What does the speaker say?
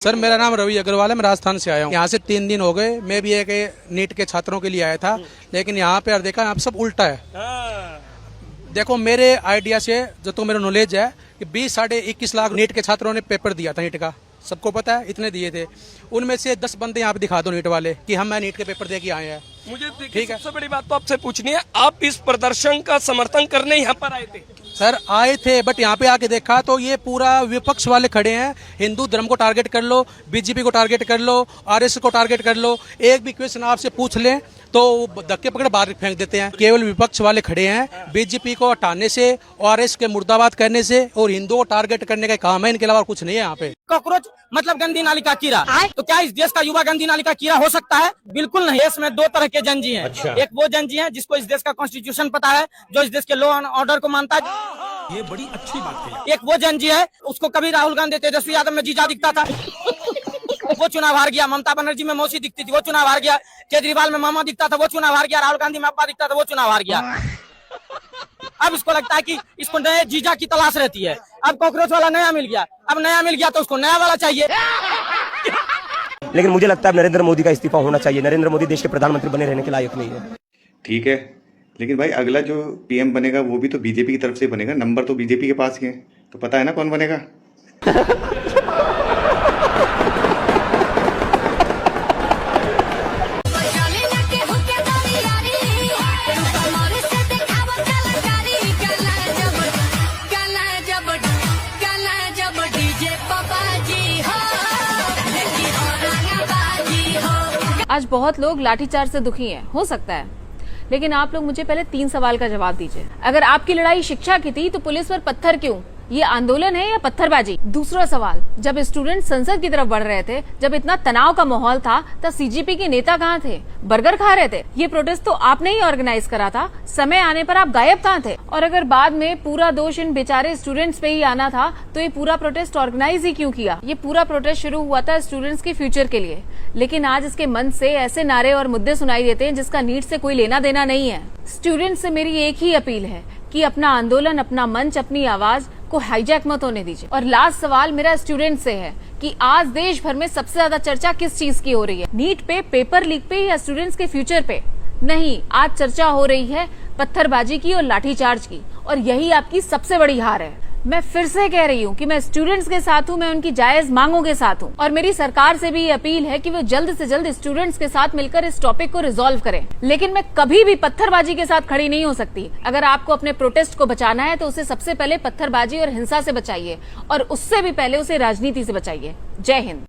Sir मेरा नाम रवि अग्रवाल है, मैं राजस्थान से आया हूँ। यहाँ से 3 दिन हो गए। मैं भी एक नीट के छात्रों के लिए आया था, लेकिन यहाँ पे देखा यहाँ पे सब उल्टा है। देखो मेरे आइडिया से जो तो मेरा नॉलेज है कि 20 साढ़े 21 लाख नीट के छात्रों ने पेपर दिया था नीट का, सबको पता है इतने दिए थे। उनमें से 10 बंदे यहाँ पे दिखा दो नीट वाले कि हम नीट के पेपर दे के आए हैं। मुझे ठीक है, सबसे बड़ी बात तो आपसे पूछनी है, आप इस प्रदर्शन का समर्थन करने यहाँ पर आए थे? सर आए थे, बट यहाँ पे आके देखा तो ये पूरा विपक्ष वाले खड़े हैं। हिंदू धर्म को टारगेट कर लो, बीजेपी को टारगेट कर लो, आरएसएस को टारगेट कर लो, एक भी क्वेश्चन आपसे पूछ लें तो धक्के पकड़ बाहर फेंक देते हैं। केवल विपक्ष वाले खड़े हैं। बीजेपी को हटाने से, आरएसएस के मुर्दाबाद करने से और हिंदुओं को टारगेट करने का काम है, इनके अलावा कुछ नहीं है यहाँ पे। कॉकरोच मतलब गंदी नाली का कीड़ा, तो क्या इस देश का युवा गंदी नाली का कीड़ा हो सकता है? बिल्कुल नहीं। देश में 2 तरह के जनजी हैं। अच्छा। एक वो जनजी हैं जिसको इस देश का कॉन्स्टिट्यूशन पता है, जो इस देश के लॉ एंड ऑर्डर को मानता है। ये बड़ी अच्छी बात है। एक वो जनजी है, उसको कभी राहुल गांधी तेजस्वी यादव में जीजा दिखता था, वो चुनाव हार गया। ममता बनर्जी में मौसी दिखती थी, वो चुनाव हार गया। केजरीवाल में मामा दिखता था, वो चुनाव हार गया। राहुल गांधी में अब्बा दिखता था, वो चुनाव हार गया। अब इसको लगता है कि इसको नए जीजा की तलाश रहती है। अब कॉकरोच वाला नया मिल गया, अब नया मिल गया तो उसको नया वाला चाहिए। लेकिन मुझे लगता है नरेंद्र मोदी का इस्तीफा होना चाहिए। नरेंद्र मोदी देश के प्रधानमंत्री बने रहने के लायक नहीं है। ठीक है, लेकिन भाई अगला जो पीएम बनेगा वो भी तो बीजेपी की तरफ से बनेगा। नंबर तो बीजेपी के पास ही है, तो पता है ना कौन बनेगा। आज बहुत लोग लाठीचार्ज से दुखी हैं, हो सकता है, लेकिन आप लोग मुझे पहले 3 सवाल का जवाब दीजिए। अगर आपकी लड़ाई शिक्षा की थी तो पुलिस पर पत्थर क्यों? ये आंदोलन है या पत्थरबाजी? दूसरा सवाल, जब स्टूडेंट संसद की तरफ बढ़ रहे थे, जब इतना तनाव का माहौल था, तब सीजीपी के नेता कहाँ थे? बर्गर खा रहे थे। ये प्रोटेस्ट तो आपने ही ऑर्गेनाइज करा था, समय आने पर आप गायब कहाँ थे? और अगर बाद में पूरा दोष इन बेचारे स्टूडेंट्स पे ही आना था, तो ये पूरा प्रोटेस्ट ऑर्गेनाइज ही क्यों किया? ये पूरा प्रोटेस्ट शुरू हुआ था स्टूडेंट्स के फ्यूचर के लिए, लेकिन आज इसके मन से ऐसे नारे और मुद्दे सुनाई देते हैं जिसका नीट से कोई लेना देना नहीं है। स्टूडेंट्स से मेरी एक ही अपील है कि अपना आंदोलन, अपना मंच, अपनी आवाज को हाईजैक मत होने दीजिए। और लास्ट सवाल मेरा स्टूडेंट से है कि आज देश भर में सबसे ज्यादा चर्चा किस चीज की हो रही है? नीट पे, पेपर लीक पे या स्टूडेंट्स के फ्यूचर पे? नहीं, आज चर्चा हो रही है पत्थरबाजी की और लाठीचार्ज की, और यही आपकी सबसे बड़ी हार है। मैं फिर से कह रही हूँ कि मैं स्टूडेंट्स के साथ हूँ, मैं उनकी जायज मांगों के साथ हूँ, और मेरी सरकार से भी ये अपील है कि वो जल्द से जल्द स्टूडेंट्स के साथ मिलकर इस टॉपिक को रिजॉल्व करें। लेकिन मैं कभी भी पत्थरबाजी के साथ खड़ी नहीं हो सकती। अगर आपको अपने प्रोटेस्ट को बचाना है तो उसे सबसे पहले पत्थरबाजी और हिंसा से बचाइए, और उससे भी पहले उसे राजनीति से बचाइए। जय हिंद।